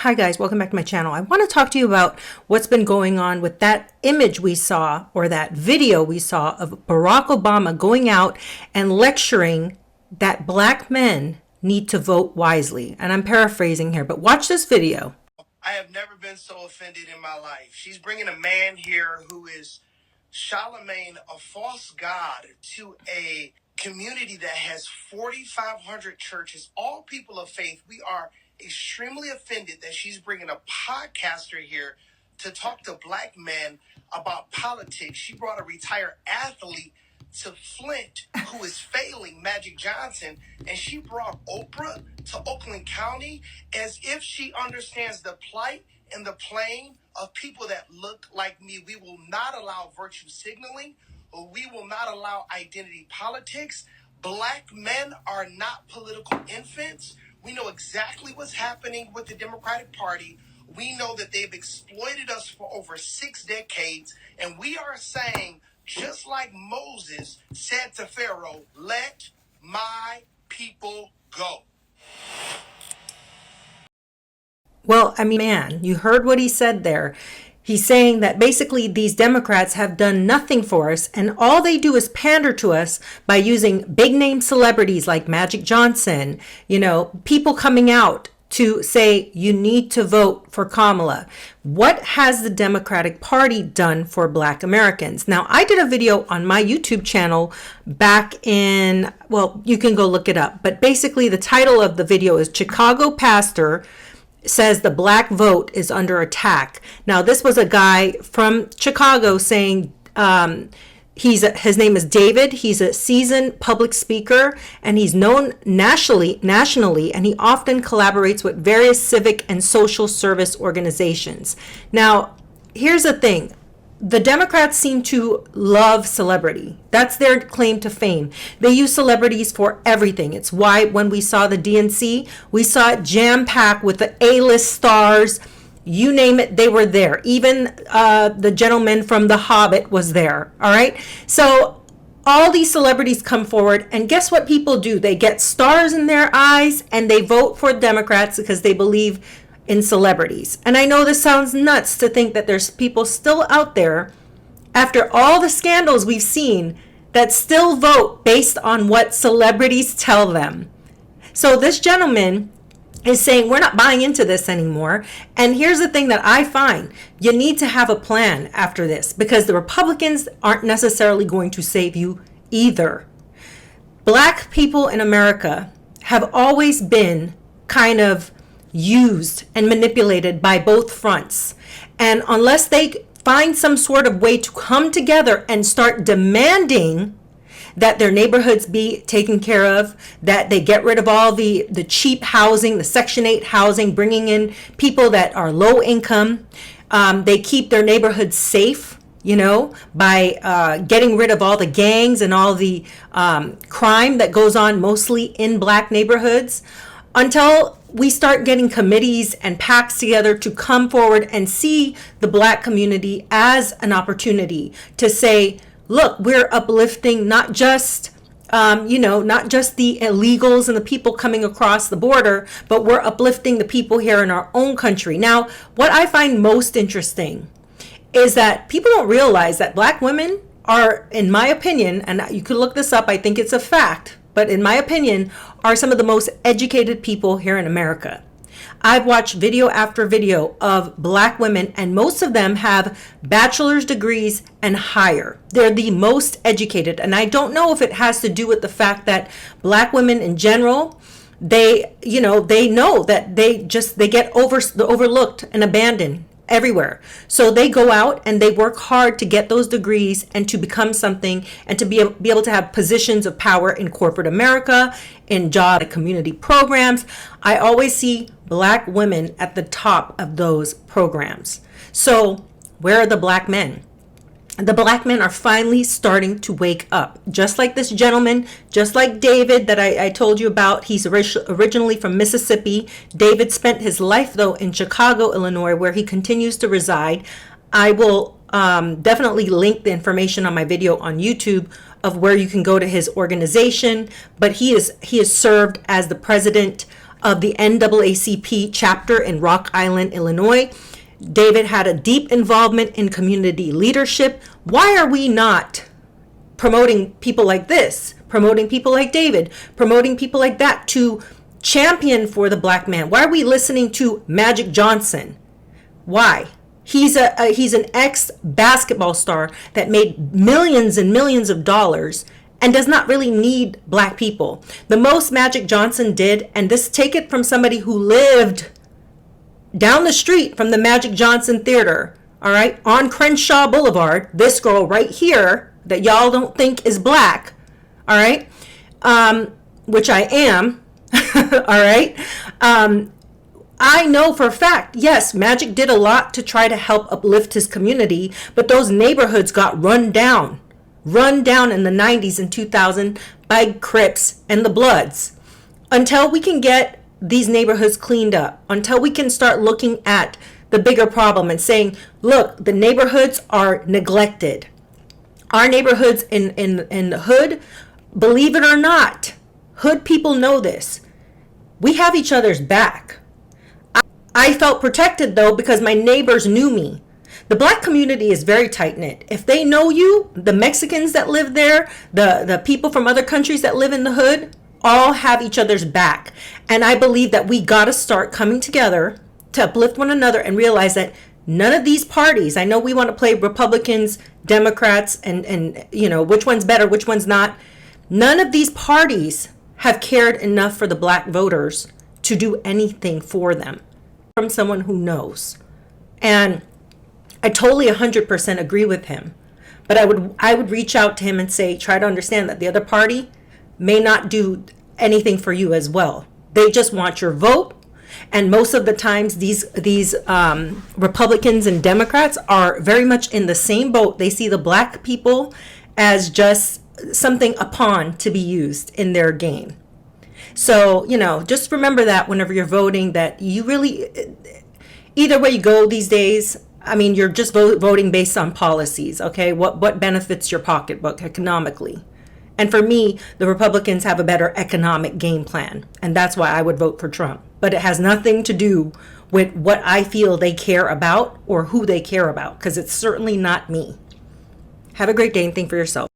Hi guys, welcome back to my channel. I want to talk to you about what's been going on with that image we saw, or that video we saw, of Barack Obama going out and lecturing that black men need to vote wisely. And I'm paraphrasing here, but watch this video. I have never been so offended in my life. She's bringing a man here who is Charlemagne, a false god, to a community that has 4,500 churches, all people of faith. We are extremely offended that she's bringing a podcaster here to talk to black men about politics. She brought a retired athlete to Flint who is failing, Magic Johnson, and she brought Oprah to Oakland County as if she understands the plight and the pain of people that look like me. We will not allow virtue signaling, or we will not allow identity politics. Black men are not political infants. We know exactly what's happening with the Democratic Party. We know that they've exploited us for over 6 decades, and we are saying, just like Moses said to Pharaoh, let my people go. Well, I mean, man, you heard what he said there. He's saying that basically these Democrats have done nothing for us, and all they do is pander to us by using big name celebrities like Magic Johnson, people coming out to say you need to vote for Kamala. What has the Democratic Party done for Black Americans? Now, I did a video on my YouTube channel back in, well, you can go look it up, but basically the title of the video is Chicago Pastor Says the Black Vote is Under Attack. Now, this was a guy from Chicago saying his name is David. He's a seasoned public speaker, and he's known nationally, and he often collaborates with various civic and social service organizations. Now, here's the thing. The Democrats seem to love celebrity. That's their claim to fame. They use celebrities for everything. It's why when we saw the DNC, we saw it jam-packed with the A-list stars. You name it, they were there. Even the gentleman from The Hobbit was there. All right. So all these celebrities come forward, and guess what people do? They get stars in their eyes and they vote for Democrats because they believe in celebrities. And I know this sounds nuts to think that there's people still out there, after all the scandals we've seen, that still vote based on what celebrities tell them. So this gentleman is saying we're not buying into this anymore. And here's the thing that I find: you need to have a plan after this, because the Republicans aren't necessarily going to save you either. Black people in America have always been kind of used and manipulated by both fronts. And unless they find some sort of way to come together and start demanding that their neighborhoods be taken care of, that they get rid of all the cheap housing, the Section 8 housing, bringing in people that are low income, they keep their neighborhoods safe, by getting rid of all the gangs and all the crime that goes on mostly in Black neighborhoods, until we start getting committees and PACs together to come forward and see the Black community as an opportunity to say, look, we're uplifting not just not just the illegals and the people coming across the border, but we're uplifting the people here in our own country. Now, what I find most interesting is that people don't realize that Black women are, in my opinion, and you could look this up, I think it's a fact, but in my opinion, are some of the most educated people here in America. I've watched video after video of Black women, and most of them have bachelor's degrees and higher. They're the most educated. And I don't know if it has to do with the fact that Black women in general, they know that they get overlooked and abandoned everywhere. So they go out and they work hard to get those degrees and to become something, and to be able to have positions of power in corporate America, in job community programs. I always see Black women at the top of those programs. So where are the Black men? The Black men are finally starting to wake up, just like this gentleman, just like David that I told you about. He's originally from Mississippi. David spent his life, though, in Chicago, Illinois, where he continues to reside. I will definitely link the information on my video on YouTube of where you can go to his organization. But he has served as the president of the NAACP chapter in Rock Island, Illinois. David had a deep involvement in community leadership. Why are we not promoting people like this, promoting people like David, promoting people like that to champion for the black man? Why are we listening to Magic Johnson? Why? He's an ex-basketball star that made millions and millions of dollars and does not really need black people. The most Magic Johnson did, and this, take it from somebody who lived down the street from the Magic Johnson Theater, all right, on Crenshaw Boulevard, this girl right here that y'all don't think is black, all right, which I am, all right, I know for a fact, yes, Magic did a lot to try to help uplift his community, but those neighborhoods got run down in the 90s and 2000 by Crips and the Bloods. Until we can get these neighborhoods cleaned up, until we can start looking at the bigger problem and saying, look, the neighborhoods are neglected. Our neighborhoods in the hood, believe it or not, hood people know this. We have each other's back. I felt protected though because my neighbors knew me. The black community is very tight-knit. If they know you, the Mexicans that live there, the people from other countries that live in the hood, all have each other's back. And I believe that we got to start coming together to uplift one another and realize that none of these parties, I know we want to play Republicans, Democrats, and you know, which one's better, which one's not. None of these parties have cared enough for the black voters to do anything for them. From someone who knows. And I totally 100% agree with him. But I would reach out to him and say, try to understand that the other party may not do anything for you as well. They just want your vote. And most of the times these Republicans and Democrats are very much in the same boat. They see the black people as just something a pawn to be used in their game. So, you know, just remember that whenever you're voting, that you really, either way you go these days, I mean, you're just voting based on policies, okay? What benefits your pocketbook economically? And for me, the Republicans have a better economic game plan. And that's why I would vote for Trump. But it has nothing to do with what I feel they care about or who they care about, because it's certainly not me. Have a great day and think for yourself.